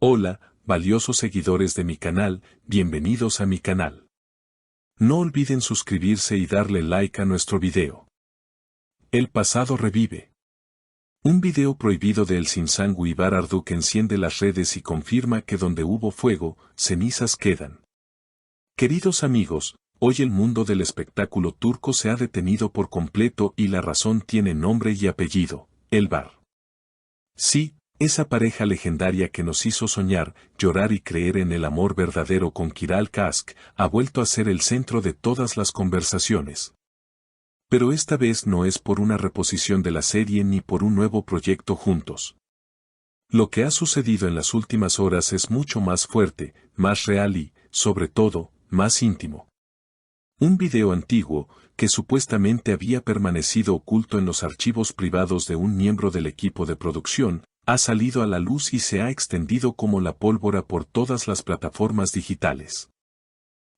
Hola, valiosos seguidores de mi canal, bienvenidos a mi canal. No olviden suscribirse y darle like a nuestro video. El pasado revive. Un video prohibido de El Sinsangu Ibar Arduk enciende las redes y confirma que donde hubo fuego, cenizas quedan. Queridos amigos, hoy el mundo del espectáculo turco se ha detenido por completo y la razón tiene nombre y apellido, el Bar. Sí, esa pareja legendaria que nos hizo soñar, llorar y creer en el amor verdadero con Kiral Kask, ha vuelto a ser el centro de todas las conversaciones. Pero esta vez no es por una reposición de la serie ni por un nuevo proyecto juntos. Lo que ha sucedido en las últimas horas es mucho más fuerte, más real y, sobre todo, más íntimo. Un video antiguo, que supuestamente había permanecido oculto en los archivos privados de un miembro del equipo de producción, ha salido a la luz y se ha extendido como la pólvora por todas las plataformas digitales.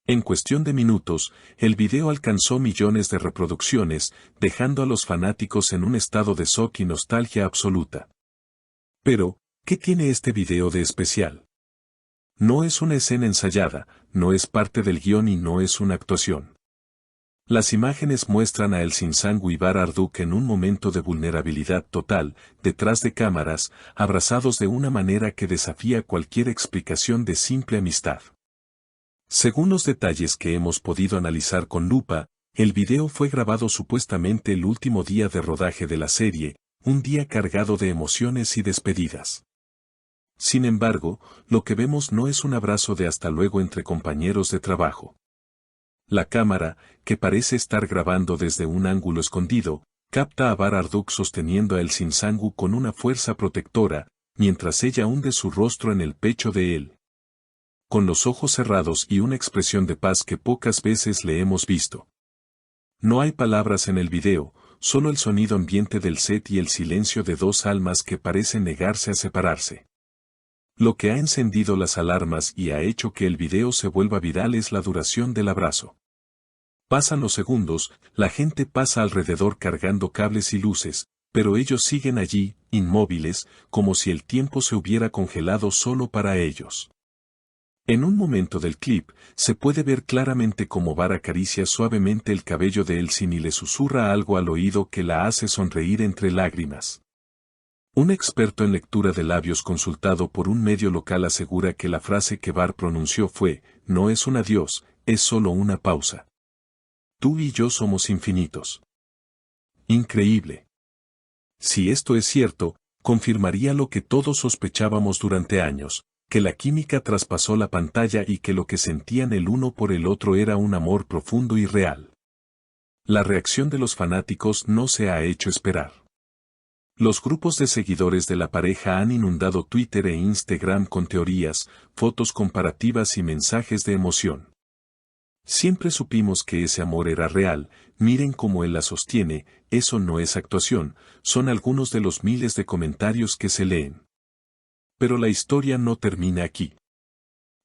En cuestión de minutos, el video alcanzó millones de reproducciones, dejando a los fanáticos en un estado de shock y nostalgia absoluta. Pero, ¿qué tiene este video de especial? No es una escena ensayada, no es parte del guión y no es una actuación. Las imágenes muestran a El Sinsangu Ibar Arduk en un momento de vulnerabilidad total, detrás de cámaras, abrazados de una manera que desafía cualquier explicación de simple amistad. Según los detalles que hemos podido analizar con lupa, el video fue grabado supuestamente el último día de rodaje de la serie, un día cargado de emociones y despedidas. Sin embargo, lo que vemos no es un abrazo de hasta luego entre compañeros de trabajo. La cámara, que parece estar grabando desde un ángulo escondido, capta a Bar Arduk sosteniendo a El Sinsangu con una fuerza protectora, mientras ella hunde su rostro en el pecho de él. Con los ojos cerrados y una expresión de paz que pocas veces le hemos visto. No hay palabras en el video, solo el sonido ambiente del set y el silencio de dos almas que parecen negarse a separarse. Lo que ha encendido las alarmas y ha hecho que el video se vuelva viral es la duración del abrazo. Pasan los segundos, la gente pasa alrededor cargando cables y luces, pero ellos siguen allí, inmóviles, como si el tiempo se hubiera congelado solo para ellos. En un momento del clip, se puede ver claramente cómo Bar acaricia suavemente el cabello de Elsin y le susurra algo al oído que la hace sonreír entre lágrimas. Un experto en lectura de labios consultado por un medio local asegura que la frase que Bar pronunció fue, no es un adiós, es solo una pausa. Tú y yo somos infinitos. Increíble. Si esto es cierto, confirmaría lo que todos sospechábamos durante años, que la química traspasó la pantalla y que lo que sentían el uno por el otro era un amor profundo y real. La reacción de los fanáticos no se ha hecho esperar. Los grupos de seguidores de la pareja han inundado Twitter e Instagram con teorías, fotos comparativas y mensajes de emoción. Siempre supimos que ese amor era real, miren cómo él la sostiene, eso no es actuación, son algunos de los miles de comentarios que se leen. Pero la historia no termina aquí.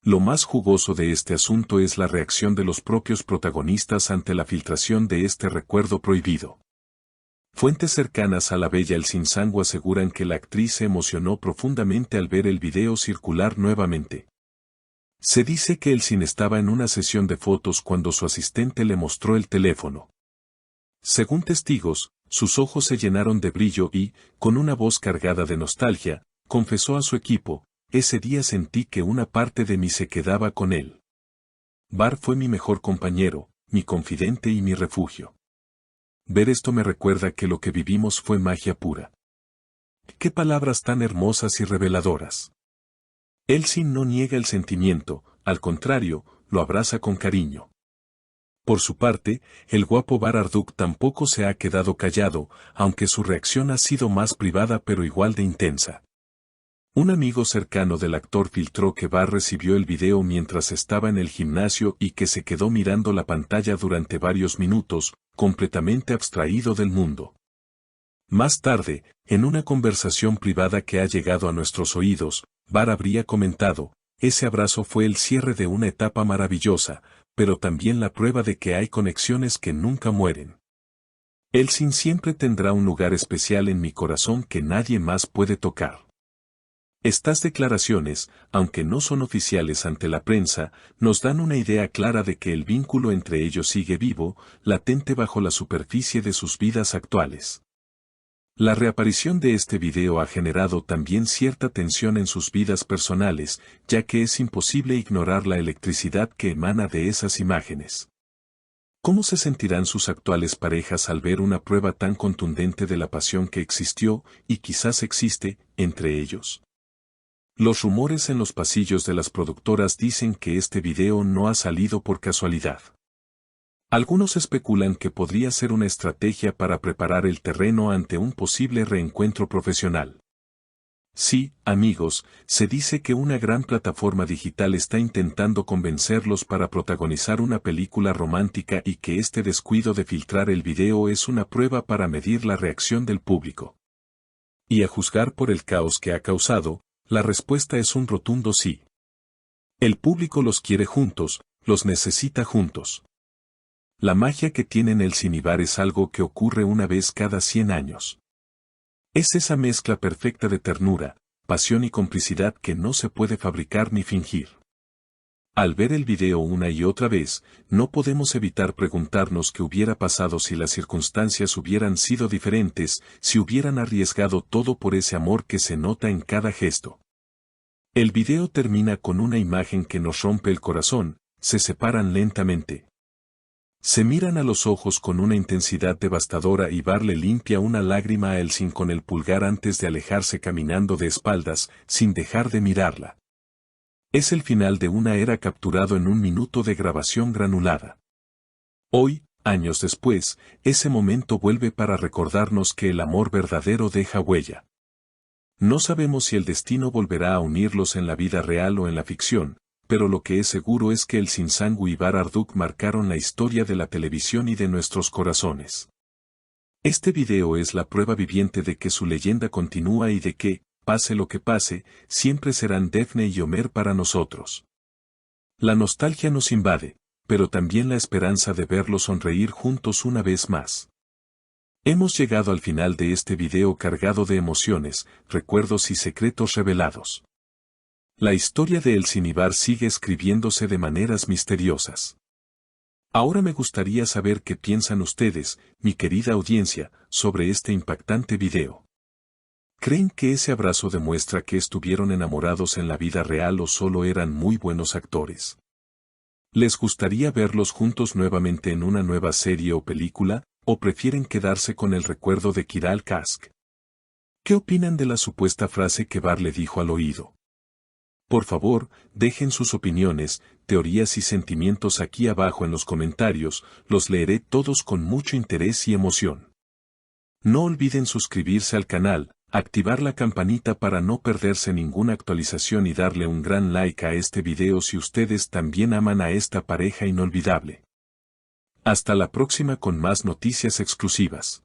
Lo más jugoso de este asunto es la reacción de los propios protagonistas ante la filtración de este recuerdo prohibido. Fuentes cercanas a la bella El Sinsangu aseguran que la actriz se emocionó profundamente al ver el video circular nuevamente. Se dice que Elsin estaba en una sesión de fotos cuando su asistente le mostró el teléfono. Según testigos, sus ojos se llenaron de brillo y, con una voz cargada de nostalgia, confesó a su equipo, ese día sentí que una parte de mí se quedaba con él. Bar fue mi mejor compañero, mi confidente y mi refugio. Ver esto me recuerda que lo que vivimos fue magia pura. ¡Qué palabras tan hermosas y reveladoras! Elsin no niega el sentimiento, al contrario, lo abraza con cariño. Por su parte, el guapo Bar Arduk tampoco se ha quedado callado, aunque su reacción ha sido más privada pero igual de intensa. Un amigo cercano del actor filtró que Bar recibió el video mientras estaba en el gimnasio y que se quedó mirando la pantalla durante varios minutos, completamente abstraído del mundo. Más tarde, en una conversación privada que ha llegado a nuestros oídos, Bar habría comentado, ese abrazo fue el cierre de una etapa maravillosa, pero también la prueba de que hay conexiones que nunca mueren. Elsin siempre tendrá un lugar especial en mi corazón que nadie más puede tocar. Estas declaraciones, aunque no son oficiales ante la prensa, nos dan una idea clara de que el vínculo entre ellos sigue vivo, latente bajo la superficie de sus vidas actuales. La reaparición de este video ha generado también cierta tensión en sus vidas personales, ya que es imposible ignorar la electricidad que emana de esas imágenes. ¿Cómo se sentirán sus actuales parejas al ver una prueba tan contundente de la pasión que existió, y quizás existe, entre ellos? Los rumores en los pasillos de las productoras dicen que este video no ha salido por casualidad. Algunos especulan que podría ser una estrategia para preparar el terreno ante un posible reencuentro profesional. Sí, amigos, se dice que una gran plataforma digital está intentando convencerlos para protagonizar una película romántica y que este descuido de filtrar el video es una prueba para medir la reacción del público. Y a juzgar por el caos que ha causado, la respuesta es un rotundo sí. El público los quiere juntos, los necesita juntos. La magia que tienen el Cinibar es algo que ocurre una vez cada 100 años. Es esa mezcla perfecta de ternura, pasión y complicidad que no se puede fabricar ni fingir. Al ver el video una y otra vez, no podemos evitar preguntarnos qué hubiera pasado si las circunstancias hubieran sido diferentes, si hubieran arriesgado todo por ese amor que se nota en cada gesto. El video termina con una imagen que nos rompe el corazón, se separan lentamente. Se miran a los ojos con una intensidad devastadora y Bar le limpia una lágrima a Elsin con el pulgar antes de alejarse caminando de espaldas, sin dejar de mirarla. Es el final de una era capturado en un minuto de grabación granulada. Hoy, años después, ese momento vuelve para recordarnos que el amor verdadero deja huella. No sabemos si el destino volverá a unirlos en la vida real o en la ficción, pero lo que es seguro es que Elsin Sangu y Bar Arduk marcaron la historia de la televisión y de nuestros corazones. Este video es la prueba viviente de que su leyenda continúa y de que, pase lo que pase, siempre serán Daphne y Homer para nosotros. La nostalgia nos invade, pero también la esperanza de verlos sonreír juntos una vez más. Hemos llegado al final de este video cargado de emociones, recuerdos y secretos revelados. La historia de Elsin y Bar sigue escribiéndose de maneras misteriosas. Ahora me gustaría saber qué piensan ustedes, mi querida audiencia, sobre este impactante video. ¿Creen que ese abrazo demuestra que estuvieron enamorados en la vida real o solo eran muy buenos actores? ¿Les gustaría verlos juntos nuevamente en una nueva serie o película, o prefieren quedarse con el recuerdo de Kiral Kask? ¿Qué opinan de la supuesta frase que Bar le dijo al oído? Por favor, dejen sus opiniones, teorías y sentimientos aquí abajo en los comentarios, los leeré todos con mucho interés y emoción. No olviden suscribirse al canal, activar la campanita para no perderse ninguna actualización y darle un gran like a este video si ustedes también aman a esta pareja inolvidable. Hasta la próxima con más noticias exclusivas.